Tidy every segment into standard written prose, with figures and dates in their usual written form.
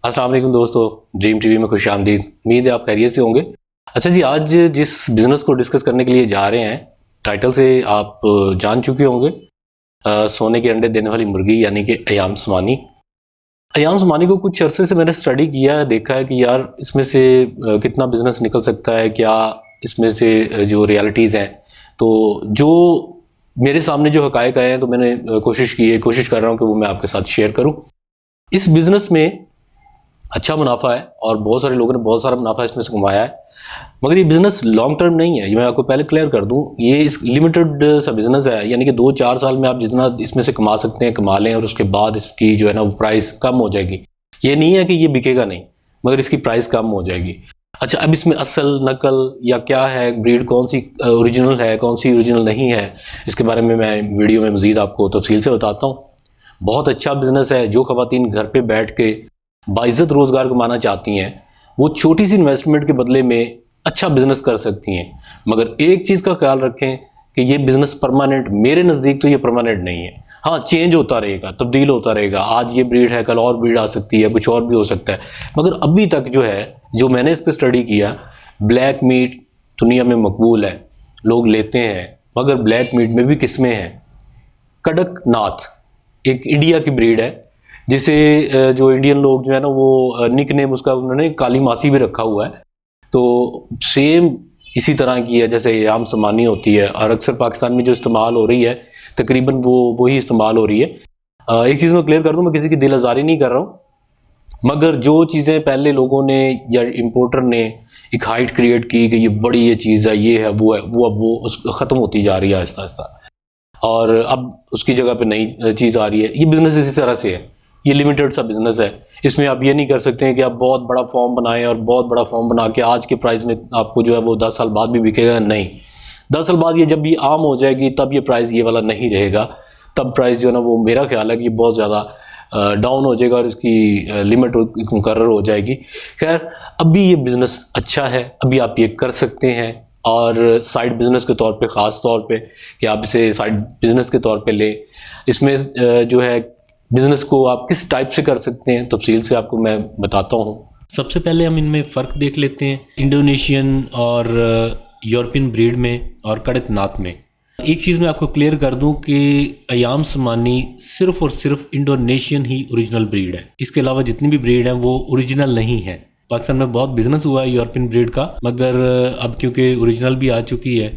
अस्सलाम वालेकुम दोस्तों, ड्रीम टीवी में खुश आमदीद। उम्मीद है आप खैरियत से होंगे। अच्छा जी, आज जिस बिज़नेस को डिस्कस करने के लिए जा रहे हैं, टाइटल से आप जान चुके होंगे। सोने के अंडे देने वाली मुर्गी यानी कि अयाम समानी। अयाम समानी को कुछ अरसे से मैंने स्टडी किया है, देखा है कि यार इसमें से कितना बिजनेस निकल सकता है, क्या इसमें से जो रियलिटीज़ हैं, तो जो मेरे सामने जो हकायक आए हैं, तो मैंने कोशिश कर रहा हूँ कि वो मैं आपके साथ शेयर करूँ। इस बिज़नेस में अच्छा मुनाफा है और बहुत सारे लोगों ने बहुत सारा मुनाफा इसमें से कमाया है, मगर ये बिज़नेस लॉन्ग टर्म नहीं है। ये मैं आपको पहले क्लियर कर दूं, ये इस लिमिटेड सा बिज़नेस है, यानी कि 2-4 साल में आप जितना इसमें से कमा सकते हैं कमा लें, और उसके बाद इसकी जो है ना वो प्राइस कम हो जाएगी। ये नहीं है कि ये बिकेगा नहीं, मगर इसकी प्राइस कम हो जाएगी। अच्छा, अब इसमें असल नकल या क्या है, ब्रीड कौन सी ओरिजिनल है, कौन सी ओरिजिनल नहीं है, इसके बारे में मैं वीडियो में मज़ीद आपको तफसील से बताता हूँ। बहुत अच्छा बिज़नेस है। जो ख़वातीन घर पे बैठ के बाइज़्ज़त रोज़गार कमाना चाहती हैं, वो छोटी सी इन्वेस्टमेंट के बदले में अच्छा बिजनेस कर सकती हैं। मगर एक चीज़ का ख्याल रखें कि ये बिजनेस परमानेंट, मेरे नज़दीक तो ये परमानेंट नहीं है। हाँ, चेंज होता रहेगा, तब्दील होता रहेगा। आज ये ब्रीड है, कल और ब्रीड आ सकती है, कुछ और भी हो सकता है। मगर अभी तक जो है, जो मैंने इस पर स्टडी किया, ब्लैक मीट दुनिया में मकबूल है, लोग लेते हैं। मगर ब्लैक मीट में भी किस्में हैं। कड़कनाथ एक इंडिया की ब्रीड है, जिसे जो इंडियन लोग जो है ना वो निक नेम उसका उन्होंने काली मासी भी रखा हुआ है। तो सेम इसी तरह की है जैसे याम समानी होती है, और अक्सर पाकिस्तान में जो इस्तेमाल हो रही है तकरीबन वो ही इस्तेमाल हो रही है। एक चीज़ मैं क्लियर कर दूं, मैं किसी की दिल आज़ारी नहीं कर रहा हूँ, मगर जो चीज़ें पहले लोगों ने या इम्पोर्टर ने एक हाइट क्रिएट की कि ये बड़ी ये चीज़ है, ये है, वो है, वो अब वो ख़त्म होती जा रही है आहिस्ता आहिस्ता, और अब उसकी जगह पे नई चीज़ आ रही है। ये बिज़नेस इसी तरह से है, ये लिमिटेड सा बिजनेस है। इसमें आप ये नहीं कर सकते हैं कि आप बहुत बड़ा फॉर्म बनाएं और बहुत बड़ा फॉर्म बना के आज के प्राइस में आपको जो है वो 10 साल बाद भी बिकेगा। नहीं, 10 साल बाद ये जब भी आम हो जाएगी तब ये प्राइस ये वाला नहीं रहेगा। तब प्राइस जो है ना वो, मेरा ख्याल है कि ये बहुत ज़्यादा डाउन हो जाएगा और इसकी लिमिट मुकर्रर हो जाएगी। खैर, अभी ये बिज़नेस अच्छा है, अभी आप ये कर सकते हैं, और साइड बिज़नेस के तौर पे, ख़ास तौर पे कि आप इसे साइड बिज़नेस के तौर पे लें। इसमें जो है बिज़नेस को आप किस टाइप से कर सकते हैं, तफसील से आपको मैं बताता हूँ। सबसे पहले हम इनमें फ़र्क देख लेते हैं इंडोनेशियन और यूरोपियन ब्रीड में और कड़कनाथ में। एक चीज़ मैं आपको क्लियर कर दूं कि अयाम समानी सिर्फ़ और सिर्फ इंडोनेशियन ही ओरिजिनल ब्रीड है। इसके अलावा जितनी भी ब्रीड हैं वो ओरिजिनल नहीं है। पाकिस्तान में बहुत बिजनेस हुआ है यूरोपियन ब्रीड का, मगर अब क्योंकि ओरिजिनल भी आ चुकी है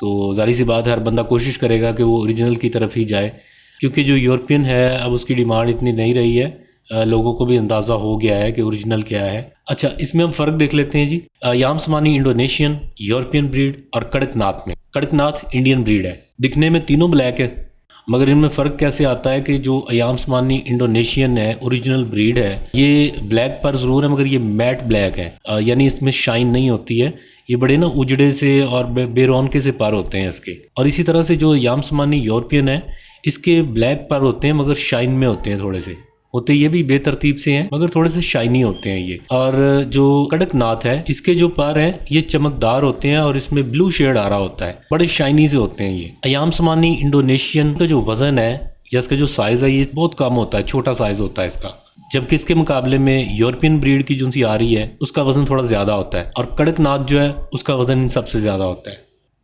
तो ज़ाहिर सी बात है हर बंदा कोशिश करेगा कि वो ओरिजिनल की तरफ ही जाए, क्योंकि जो यूरोपियन है अब उसकी डिमांड इतनी नहीं रही है। लोगों को भी अंदाज़ा हो गया है कि ओरिजिनल क्या है। अच्छा, इसमें हम फ़र्क देख लेते हैं जी। याम समानी इंडोनेशियन, यूरोपियन ब्रीड और कड़कनाथ में। कड़कनाथ इंडियन ब्रीड है, दिखने में तीनों ब्लैक है, मगर इनमें फ़र्क कैसे आता है कि जो अयाम समानी इंडोनेशियन है, ओरिजिनल ब्रीड है, ये ब्लैक पर ज़रूर है मगर ये मैट ब्लैक है, यानी इसमें शाइन नहीं होती है। ये बड़े ना उजड़े से और बेरौनके से पर होते हैं इसके। और इसी तरह से जो याम समानी यूरोपियन है, इसके ब्लैक पर होते हैं मगर शाइन में होते हैं, थोड़े से होते ये भी बेतरतीब से हैं मगर थोड़े से शाइनी होते हैं ये। और जो कड़कनाथ है, इसके जो पर हैं ये चमकदार होते हैं और इसमें ब्लू शेड आ रहा होता है, बड़े शाइनी से होते हैं ये। अयाम समानी इंडोनेशियन का जो वजन है या इसका जो साइज़ है ये बहुत कम होता है, छोटा साइज़ होता है इसका, जबकि इसके मुकाबले में यूरोपियन ब्रीड की जो सी आ रही है उसका वजन थोड़ा ज़्यादा होता है, और कड़कनाथ जो है उसका वजन इन सबसे ज़्यादा होता है।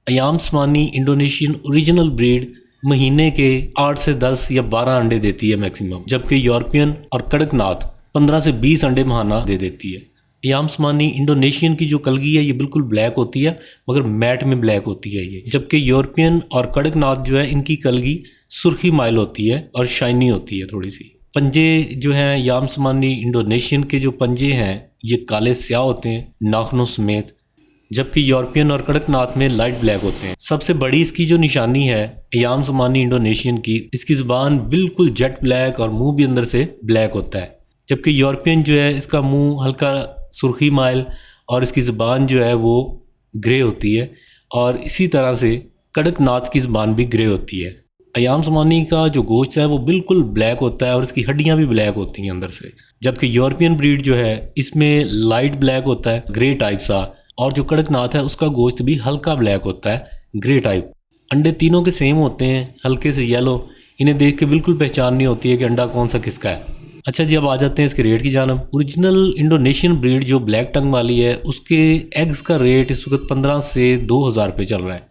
अयाम समानी इंडोनेशियन ओरिजिनल ब्रीड महीने के 8 से 10 या 12 अंडे देती है मैक्सिमम, जबकि यूरोपियन और कड़कनाथ 15 से 20 अंडे महाना दे देती है। अयाम समानी इंडोनेशियन की जो कलगी है ये बिल्कुल ब्लैक होती है, मगर मैट में ब्लैक होती है ये, जबकि यूरोपियन और कड़कनाथ जो है इनकी कलगी सुर्खी माइल होती है और शाइनी होती है थोड़ी सी। पंजे जो हैं याम समानी इंडोनेशियन के जो पंजे हैं ये काले स्याह होते हैं नाखनों समेत, जबकि यूरोपियन और कड़कनाथ में लाइट ब्लैक होते हैं। सबसे बड़ी इसकी जो निशानी है अयाम समानी इंडोनेशियन की, इसकी ज़ुबान बिल्कुल जेट ब्लैक और मुंह भी अंदर से ब्लैक होता है, जबकि यूरोपियन जो है इसका मुंह हल्का सुर्खी माइल और इसकी ज़ुबान जो है वो ग्रे होती है, और इसी तरह से कड़कनाथ की ज़ुबान भी ग्रे होती है। अयाम समानी का जो गोश्त है वो बिल्कुल ब्लैक होता है और इसकी हड्डियाँ भी ब्लैक होती हैं अंदर से, जबकि यूरोपियन ब्रीड जो है इसमें लाइट ब्लैक होता है, ग्रे टाइप सा, और जो कड़कनाथ है उसका गोश्त भी हल्का ब्लैक होता है, ग्रे टाइप। अंडे तीनों के सेम होते हैं, हल्के से येलो, इन्हें देख के बिल्कुल पहचान नहीं होती है कि अंडा कौन सा किसका है। अच्छा जी, अब आ जाते हैं इसके रेट की जानब। ओरिजिनल इंडोनेशियन ब्रीड जो ब्लैक टंग वाली है उसके एग्स का रेट इस वक्त 15 से 2,000 रुपये चल रहा है,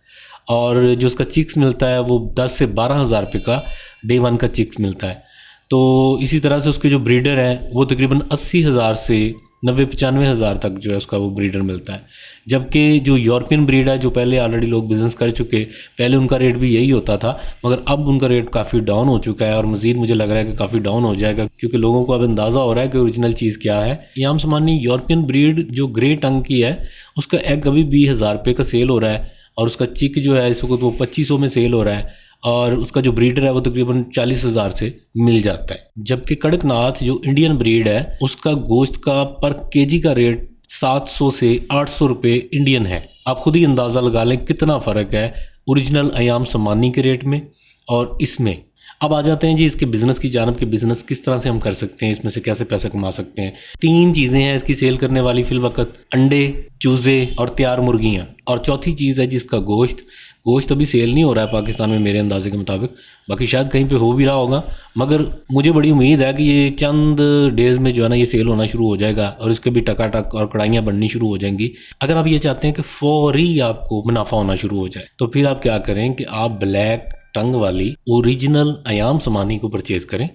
और जो उसका चिक्स मिलता है वो 10 से 12,000 रुपये का डे वन का चिक्स मिलता है। तो इसी तरह से उसके जो ब्रीडर हैं वो तकरीबन 80,000 से 90-95,000 तक जो है उसका वो ब्रीडर मिलता है। जबकि जो यूरोपियन ब्रीड है, जो पहले ऑलरेडी लोग बिज़नेस कर चुके, पहले उनका रेट भी यही होता था, मगर अब उनका रेट काफ़ी डाउन हो चुका है, और मज़ीद मुझे लग रहा है कि काफ़ी डाउन हो जाएगा, क्योंकि लोगों को अब अंदाज़ा हो रहा है कि ओरिजिनल चीज़ क्या है। याम समानी यूरोपियन ब्रीड जो ग्रे टंग की है उसका एग अभी 20,000 रुपये का सेल हो रहा है, और उसका चिक जो है इस वक्त वो 2500 में सेल हो रहा है, और उसका जो ब्रीडर है वो तकरीबन 40,000 से मिल जाता है। जबकि कड़कनाथ जो इंडियन ब्रीड है उसका गोश्त का पर केजी का रेट 700 से 800 रुपये इंडियन है। आप खुद ही अंदाज़ा लगा लें कितना फ़र्क है ओरिजिनल अयाम समानी के रेट में और इसमें। अब आ जाते हैं जी इसके बिज़नेस की जानब, के बिज़नेस किस तरह से हम कर सकते हैं, इसमें से कैसे पैसा कमा सकते हैं। 3 चीज़ें हैं इसकी सेल करने वाली फिल वक्त: अंडे, चूज़े और तैयार मुर्गियाँ, और चौथी चीज़ है जिसका गोश्त। गोश्त अभी सेल नहीं हो रहा है पाकिस्तान में मेरे अंदाजे के मुताबिक, बाकी शायद कहीं पे हो भी रहा होगा, मगर मुझे बड़ी उम्मीद है कि ये चंद डेज़ में जो है ना ये सेल होना शुरू हो जाएगा, और इसके भी टकाटक और कढ़ाइयाँ बननी शुरू हो जाएंगी। अगर आप ये चाहते हैं कि फौरी आपको मुनाफा होना शुरू हो जाए, तो फिर आप क्या करें कि आप ब्लैक टंग वाली ओरिजिनल अयाम समानी को परचेज़ करें।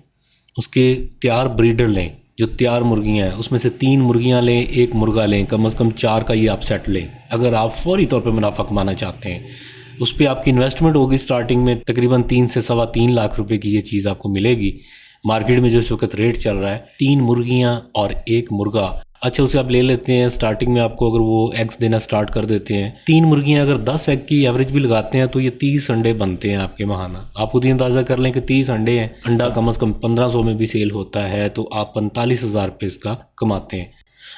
उसके तैयार ब्रीडर लें, जो तैयार मुर्गियाँ हैं उसमें से 3 मुर्गियाँ लें, 1 मुर्गा लें, कम से कम 4 का ये आप सेट लें। अगर आप फौरी तौर पे मुनाफा कमाना चाहते हैं, उस पर आपकी इन्वेस्टमेंट होगी स्टार्टिंग में तकरीबन 3 से 3.25 लाख रुपए की ये चीज़ आपको मिलेगी। मार्केट में जो इस वक्त रेट चल रहा है 3 मुर्गियाँ और 1 मुर्गा, अच्छा उसे आप ले लेते हैं। स्टार्टिंग में आपको अगर वो एग्स देना स्टार्ट कर देते हैं, 3 मुर्गियाँ अगर 10 एग की एवरेज भी लगाते हैं तो ये 30 अंडे बनते हैं आपके महाना। आप खुद ही अंदाज़ा कर लें कि 30 अंडे हैं, अंडा कम से कम 1500 में भी सेल होता है, तो आप 45,000 रुपये इसका कमाते हैं।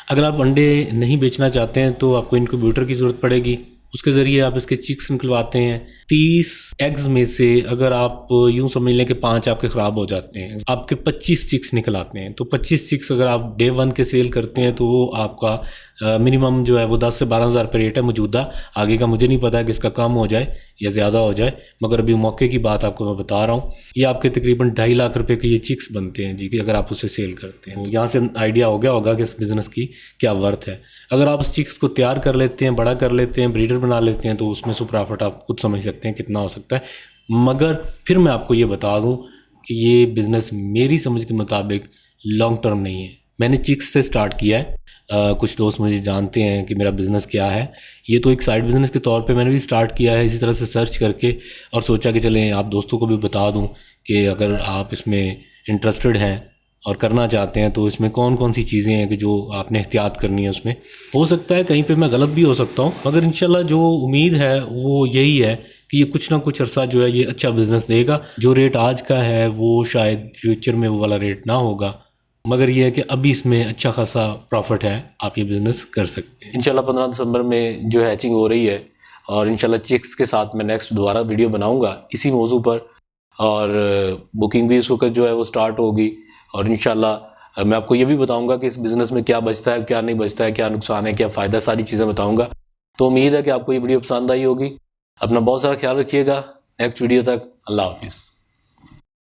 अगर आप अंडे नहीं बेचना चाहते हैं तो आपको इनक्यूबेटर की ज़रूरत पड़ेगी, उसके ज़रिए आप इसके चिक्स निकलवाते हैं। 30 एग्स में से अगर आप यूँ समझ लें कि 5 आपके ख़राब हो जाते हैं, आपके 25 चिक्स निकल आते हैं। तो 25 चिक्स अगर आप डे 1 के सेल करते हैं तो वो आपका मिनिमम जो है वो 10 से 12,000 रुपये रेट है मौजूदा। आगे का मुझे नहीं पता है कि इसका कम हो जाए या ज़्यादा हो जाए, मगर अभी मौके की बात आपको मैं बता रहा हूँ। ये आपके तकरीबन 2.5 लाख रुपये के ये चिक्स बनते हैं जी, कि अगर आप उसे सेल करते हैं। यहाँ से आइडिया हो गया होगा कि इस बिज़नेस की क्या वर्थ है। अगर आप उस चिक्स को तैयार कर लेते हैं, बड़ा कर लेते हैं, ब्रीडर बना लेते हैं, तो उसमें से प्रॉफिट आप खुद समझ सकते हैं कितना हो सकता है। मगर फिर मैं आपको ये बता दूं कि ये बिज़नेस मेरी समझ के मुताबिक लॉन्ग टर्म नहीं है। मैंने चिक्स से स्टार्ट किया है, कुछ दोस्त मुझे जानते हैं कि मेरा बिज़नेस क्या है। ये तो एक साइड बिज़नेस के तौर पे मैंने भी स्टार्ट किया है इसी तरह से सर्च करके, और सोचा कि चलें आप दोस्तों को भी बता दूं कि अगर आप इसमें इंटरेस्टेड हैं और करना चाहते हैं तो इसमें कौन कौन सी चीज़ें हैं कि जो आपने एहतियात करनी है। उसमें हो सकता है कहीं पे मैं गलत भी हो सकता हूँ, मगर इंशाल्लाह जो उम्मीद है वो यही है कि ये कुछ ना कुछ अरसा जो है ये अच्छा बिज़नेस देगा। जो रेट आज का है वो शायद फ्यूचर में वो वाला रेट ना होगा, मगर ये है कि अभी इसमें अच्छा खासा प्रॉफिट है, आप ये बिज़नेस कर सकते हैं। इंशाल्लाह 15 दिसंबर में जो हैचिंग हो रही है, और इंशाल्लाह चिक्स के साथ मैं नेक्स्ट दोबारा वीडियो बनाऊंगा इसी मौजू पर, और बुकिंग भी इस वक्त जो है वो स्टार्ट होगी। और इंशाल्लाह मैं आपको ये भी बताऊंगा कि इस बिज़नेस में क्या बचता है, क्या नहीं बचता है, क्या नुकसान है, क्या फ़ायदा, सारी चीज़ें बताऊंगा। तो उम्मीद है कि आपको ये वीडियो पसंद आई होगी। अपना बहुत सारा ख्याल रखिएगा। नेक्स्ट वीडियो तक अल्लाह हाफिज़।